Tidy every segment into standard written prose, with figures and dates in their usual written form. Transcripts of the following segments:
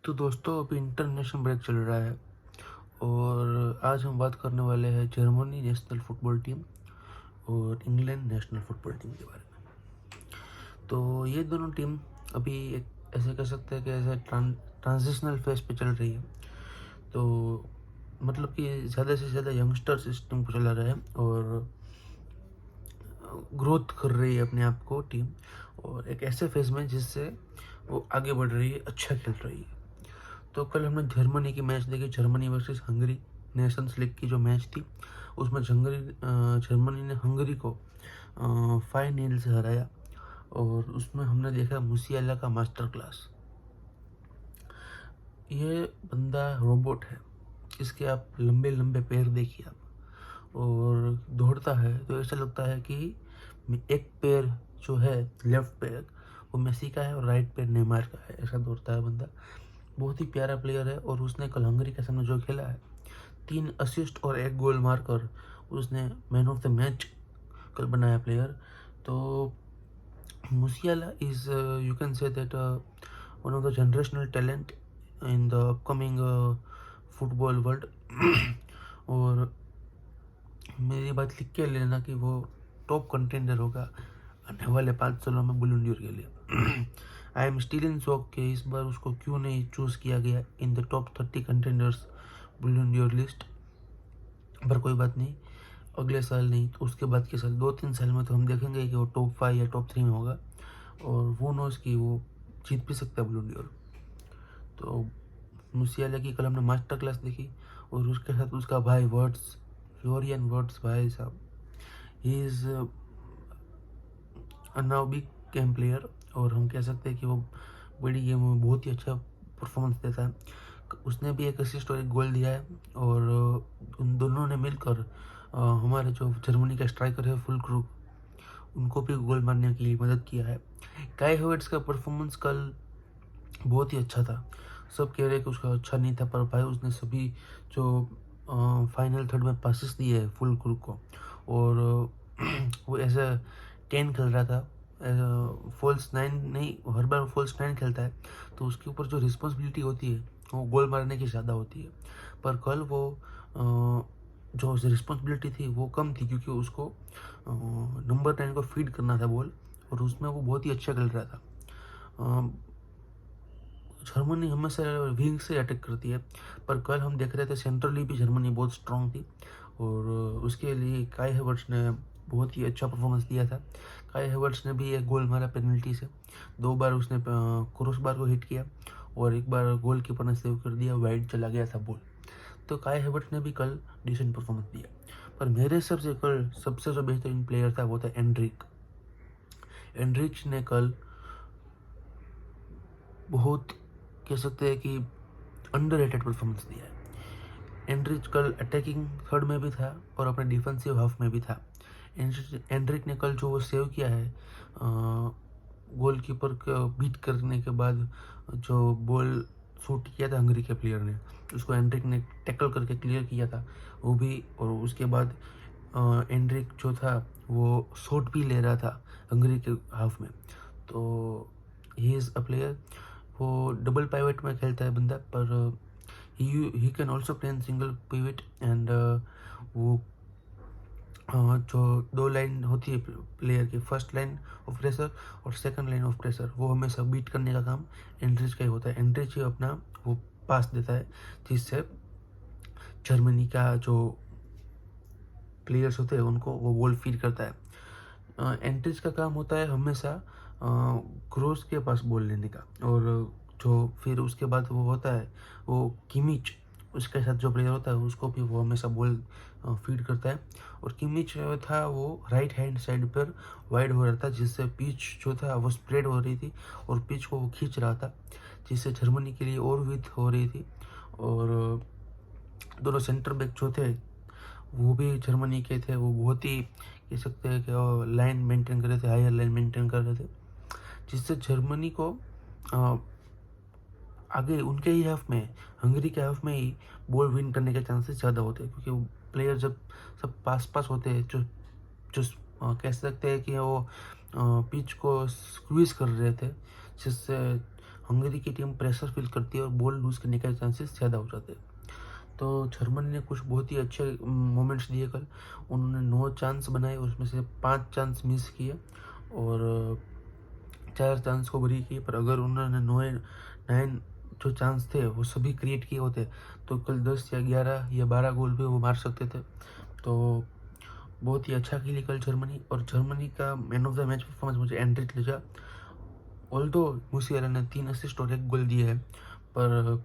तो दोस्तों अभी इंटरनेशनल ब्रेक चल रहा है और आज हम बात करने वाले हैं जर्मनी नेशनल फुटबॉल टीम और इंग्लैंड नेशनल फुटबॉल टीम के बारे में। तो ये दोनों टीम अभी एक ऐसे कह सकते हैं कि ऐसे ट्रांजिशनल फेज पे चल रही है। तो मतलब कि ज़्यादा से ज़्यादा यंगस्टर्स इस टीम को चला रहे हैं और ग्रोथ कर रही है अपने आप को टीम, और एक ऐसे फेज में जिससे वो आगे बढ़ रही है, अच्छा खेल रही है। तो कल हमने जर्मनी की मैच देखी, Germany versus Hungary Nations league की जो मैच थी उसमें जर्मनी ने हंगरी को 5-0 से हराया और उसमें हमने देखा मुसियाला का मास्टर क्लास। ये बंदा रोबोट है, इसके आप लंबे लंबे पैर देखिए आप, और दौड़ता है तो ऐसा लगता है कि एक पैर जो है लेफ्ट पैर वो मेसी का है और राइट पैर नेमार का है, ऐसा दौड़ता है बंदा। बहुत ही प्यारा प्लेयर है और उसने कल हंगरी के सामने जो खेला है, 3 असिस्ट और 1 गोल मारकर उसने मैन ऑफ द मैच कल बनाया प्लेयर। तो मुसियाला is you can say that one of the generational talent in the upcoming football world. और मेरी बात लिख के लेना कि वो टॉप कंटेंडर होगा आने वाले 5 सालों में बुलंद ड्यूर के लिए। I am still in shock कि इस बार उसको क्यों नहीं चूज़ किया गया इन द टॉप 30 कंटेंडर्स बुलंद ड्यूर लिस्ट। पर कोई बात नहीं, अगले साल नहीं तो उसके बाद के साल 2-3 साल में तो हम देखेंगे कि वो टॉप 5 या टॉप 3 में होगा, और वो नोज कि वो जीत भी सकता है बुलंद ड्यूर। तो मुसियाला की कल हमने मास्टर क्लास देखी, और उसके साथ उसका भाई वर्ड्स, फ्लोरियन वर्ड्स, भाई साहब he is now big game player, और हम कह सकते हैं कि वो बड़ी गेम में बहुत ही अच्छा परफॉर्मेंस देता है। उसने भी एक असिस्ट और एक गोल दिया है, और उन दोनों ने मिलकर हमारे जो जर्मनी का स्ट्राइकर है फुल क्रूक, उनको भी गोल मारने के लिए मदद किया है। काई हैवर्ट्स का परफॉर्मेंस कल बहुत ही अच्छा था। सब कह रहे कि उसका अच्छा नहीं था, पर भाई उसने सभी जो फाइनल थर्ड में पासिस दिए है फुल क्रूक को, और वो ऐसा 10 खेल रहा था, फॉल्स 9 नहीं, हर बार फॉल्स 9 खेलता है तो उसके ऊपर जो रिस्पॉन्सिबिलिटी होती है वो गोल मारने की ज़्यादा होती है। पर कल वो जो रिस्पॉन्सिबिलिटी थी वो कम थी, क्योंकि उसको नंबर 10 को फीड करना था बॉल, और उसमें वो बहुत ही अच्छा खेल रहा था। जर्मनी हमेशा विंग से अटैक करती है, पर कल हम देख रहे थे सेंट्रली भी जर्मनी बहुत स्ट्रांग थी, और उसके लिए काई हैवर्ट्स ने बहुत ही अच्छा परफॉर्मेंस दिया था। काई हैवर्ट्स ने भी एक गोल मारा पेनल्टी से, 2 बार उसने क्रॉस बार को हिट किया, और एक बार गोल कीपर ने सेव कर दिया, वाइड चला गया था बॉल। तो काई हैवर्ट्स ने भी कल डिसेंट परफॉर्मेंस दिया। पर मेरे हिसाब से कल सबसे जो बेहतरीन प्लेयर था वो था एंड्रिक। एंड्रिच ने कल बहुत कह सकते हैं कि अंडररेटेड परफॉर्मेंस दिया है। एंड्रिच कल अटैकिंग थर्ड में भी था और अपने डिफेंसिव हाफ में भी था। एंड्रिक ने कल जो वो सेव किया है गोलकीपर को बीट करने के बाद, जो बॉल शूट किया था हंगरी के प्लेयर ने, उसको एंड्रिक ने टैकल करके क्लियर किया था वो भी, और उसके बाद एंड्रिक जो था वो शॉट भी ले रहा था हंगरी के हाफ में। तो ही इज़ अ प्लेयर, वो डबल पाइवट में खेलता है बंदा, पर he can also play in single pivot. And वो जो 2 लाइन होती है प्लेयर की, फर्स्ट लाइन ऑफ प्रेशर और सेकंड लाइन ऑफ प्रेशर, वो हमेशा बीट करने का काम एंड्रिच का ही होता है। एंड्रिच ही अपना वो पास देता है जिससे जर्मनी का जो प्लेयर्स होते हैं उनको वो बॉल फीड करता है। एंट्रीज का काम होता है हमेशा क्रोस के पास बॉल लेने का, और जो फिर उसके बाद वो होता है वो किमिच, उसके साथ जो प्लेयर होता है उसको भी वो हमेशा बॉल फीड करता है। और किमिच था वो राइट हैंड साइड पर वाइड हो रहा था, जिससे पिच जो था वो स्प्रेड हो रही थी और पिच को वो खींच रहा था, जिससे जर्मनी के लिए और विथ हो रही थी। और दोनों सेंटर बैक जो थे वो भी जर्मनी के थे, वो बहुत ही कह सकते हैं कि लाइन मेंटेन कर रहे थे, हायर लाइन मेंटेन कर रहे थे, जिससे जर्मनी को आगे उनके ही हाफ में, हंगरी के हाफ में ही बॉल विन करने के चांसेस ज़्यादा होते हैं, क्योंकि वो प्लेयर जब सब पास पास होते हैं, जो जो कह सकते हैं कि वो पिच को स्क्वीज कर रहे थे, जिससे हंगरी की टीम प्रेशर फील करती है और बॉल लूज़ करने के चांसेस ज़्यादा हो जाते हैं। तो जर्मनी ने कुछ बहुत ही अच्छे मोमेंट्स दिए कल। उन्होंने 9 चांस बनाए, उसमें से 5 चांस मिस किए और 4 चांस को बरी किए। पर अगर उन्होंने 9 जो चांस थे वो सभी क्रिएट किए होते तो कल 10 या 11 या 12 गोल भी वो मार सकते थे। तो बहुत ही अच्छा खेली कल जर्मनी। और जर्मनी का man of the match performance मुझे एंड्रिक लगा। ऑल्दो मूसियाला ने 3 असिस्ट और 1 गोल दिए हैं, पर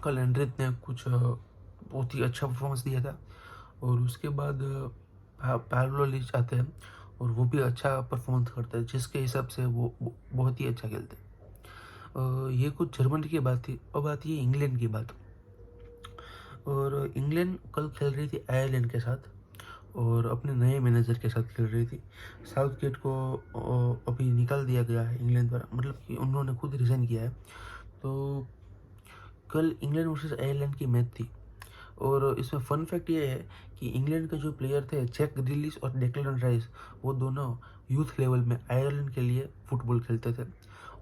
कल एंड्रिक ने कुछ बहुत ही अच्छा परफॉर्मेंस दिया था। और उसके बाद पाब्लो लिच आते हैं और वो भी अच्छा परफॉर्मेंस करते हैं, जिसके हिसाब से वो बहुत ही अच्छा खेलते हैं। ये कुछ जर्मनी की बात थी। अब आती है इंग्लैंड की बात। और इंग्लैंड कल खेल रही थी आयरलैंड के साथ और अपने नए मैनेजर के साथ खेल रही थी। साउथगेट को अभी निकाल दिया गया है इंग्लैंड द्वारा, मतलब कि उन्होंने खुद रिज़ाइन किया है। तो कल इंग्लैंड वर्सेस आयरलैंड की मैच थी और इसमें फ़न फैक्ट ये है कि इंग्लैंड के जो प्लेयर थे जैक ग्रिलिश और डेक्लन राइस, वो दोनों यूथ लेवल में आयरलैंड के लिए फ़ुटबॉल खेलते थे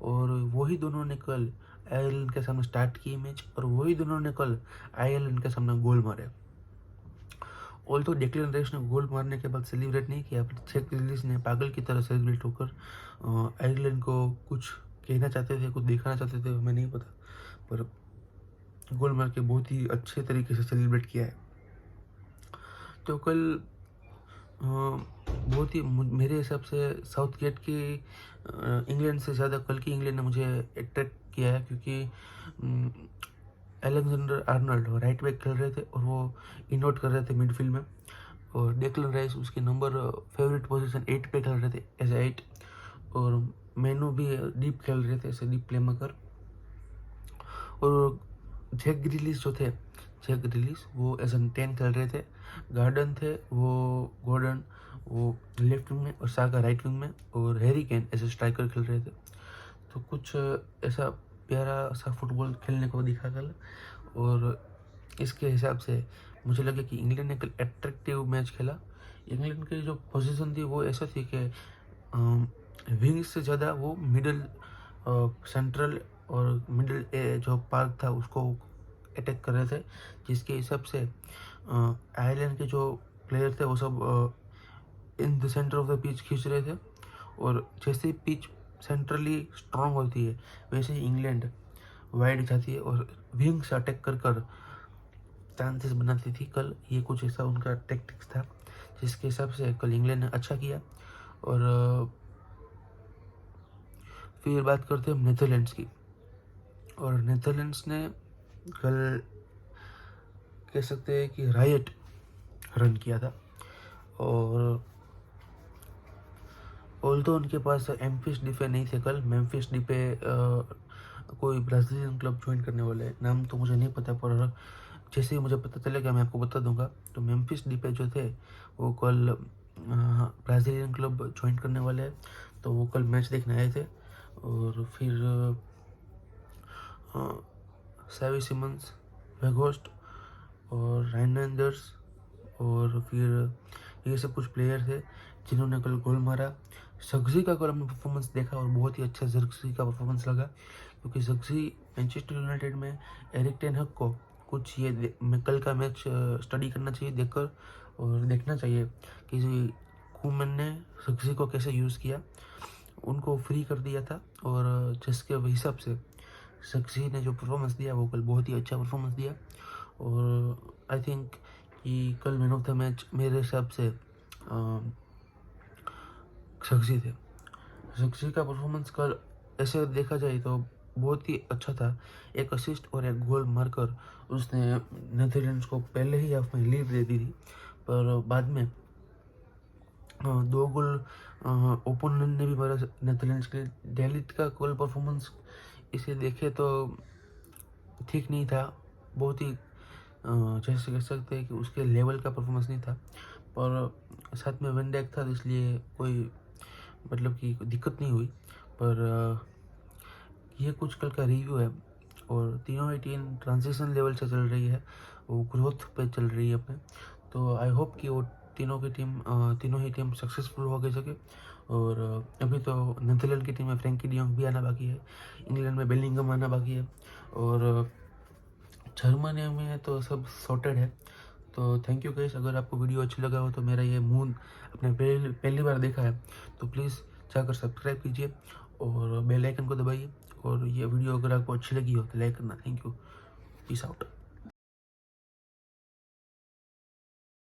और वही दोनों ने कल आयरलैंड के सामने स्टार्ट किए मैच और वही दोनों ने कल आयरलैंड के सामने गोल मारे। ऑल तो डेक्लन राइस ने गोल मारने के बाद सेलिब्रेट नहीं किया, पर जैक ग्रिलिश ने पागल की तरह सेलिब्रेट होकर आयरलैंड को कुछ कहना चाहते थे, कुछ दिखाना चाहते थे, हमें नहीं पता, पर गोल मार के बहुत ही अच्छे तरीके से सेलिब्रेट किया है। तो कल बहुत ही मेरे हिसाब से साउथगेट की इंग्लैंड से ज़्यादा कल की इंग्लैंड ने मुझे अट्रैक्ट किया है, क्योंकि अलेक्जेंडर आर्नल्ड राइट बैक खेल रहे थे और वो इनआउट कर रहे थे मिडफील्ड में, और डेक्लन राइस उसके नंबर फेवरेट पोजीशन 8 पे खेल रहे थे एज 8, और मेनू भी डीप खेल रहे थे एज डीप प्ले मेकर। और जैक ग्रिलिश जो थे, जैक ग्रिलिश वो एज एन 10 खेल रहे थे। गार्डन थे गॉर्डन वो लेफ्ट विंग में और साका राइट विंग में, और Harry Kane as a striker खेल रहे थे। तो कुछ ऐसा प्यारा सा फुटबॉल खेलने को दिखा कल, और इसके हिसाब से मुझे लगा कि इंग्लैंड ने कल एट्रैक्टिव मैच खेला। इंग्लैंड की जो पोजीशन थी वो ऐसा थी कि विंग से ज़्यादा वो मिडल सेंट्रल और मिडल जो पार्क था उसको अटैक कर रहे थे, जिसके हिसाब से आयरलैंड के जो प्लेयर थे वो सब in the centre of the pitch खींच रहे थे, और जैसे पिच सेंट्रली स्ट्रॉन्ग होती है वैसे ही इंग्लैंड वाइड जाती है और विंग से अटैक कर चांसेस बनाती थी। कल ये कुछ ऐसा उनका टैक्टिक्स था, जिसके हिसाब से कल इंग्लैंड ने अच्छा किया। और फिर बात करते हैं नेदरलैंड्स की। और नेदरलैंड्स ने कल कह सकते हैं कि रायट रन किया था, और ऑल्दो उनके पास मेम्फिस डिपे नहीं थे कल। मेम्फिस डिपे कोई ब्राज़ीलियन क्लब ज्वाइन करने वाले हैं, नाम तो मुझे नहीं पता, पर जैसे ही मुझे पता चलेगा मैं आपको बता दूंगा। तो मेम्फिस डिपे जो थे वो कल ब्राज़ीलियन क्लब ज्वाइन करने वाले हैं, तो वो कल मैच देखने आए थे। और फिर सैवी सिमंस, वेगोस्ट और राइनलैंडर्स, और फिर ये सब कुछ प्लेयर थे जिन्होंने कल गोल मारा। ज़र्क्ज़ी का कल हमने परफॉर्मेंस देखा और बहुत ही अच्छा ज़र्क्ज़ी का परफॉर्मेंस लगा, क्योंकि ज़र्क्ज़ी मैनचेस्टर यूनाइटेड में एरिक टेन हग को कुछ ये कल का मैच स्टडी करना चाहिए देखकर, और देखना चाहिए कि कोमन ने ज़र्क्ज़ी को कैसे यूज़ किया। उनको फ्री कर दिया था, और जिसके हिसाब से ज़र्क्ज़ी ने जो परफॉर्मेंस दिया वो कल बहुत ही अच्छा परफॉर्मेंस दिया। और आई थिंक कि कल मैन ऑफ द मैच मेरे हिसाब से ज़र्क्ज़ी थे। ज़र्क्ज़ी का परफॉर्मेंस कल ऐसे देखा जाए तो बहुत ही अच्छा था। 1 असिस्ट और 1 गोल मारकर उसने नेदरलैंड्स को पहले ही हाफ में लीड दे दी थी, पर बाद में 2 गोल ओपोनेंट ने भी मारा नेदरलैंड्स के। डेलिट का कल परफॉर्मेंस इसे देखे तो ठीक नहीं था, बहुत ही जैसे कह सकते हैं कि उसके लेवल का परफॉर्मेंस नहीं था, पर साथ में वन डैक था इसलिए कोई मतलब कि दिक्कत नहीं हुई। पर ये कुछ कल का रिव्यू है, और तीनों ही टीम ट्रांजिशन लेवल से चल रही है, वो ग्रोथ पे चल रही है अपने। तो आई होप कि वो तीनों ही टीम सक्सेसफुल हो गई सके और अभी तो नीदरलैंड की टीम में फ्रैंकी डी जॉन्ग भी आना बाकी है, इंग्लैंड में बेलिंगम आना बाकी है, और जर्मनी में तो सब सॉर्टेड है। तो थैंक यू गाइस, अगर आपको वीडियो अच्छी लगा हो तो मेरा ये मुंह आपने पहली बार देखा है तो प्लीज़ जाकर सब्सक्राइब कीजिए और बेल आइकन को दबाइए, और ये वीडियो अगर आपको अच्छी लगी हो तो लाइक करना। Thank you, peace out.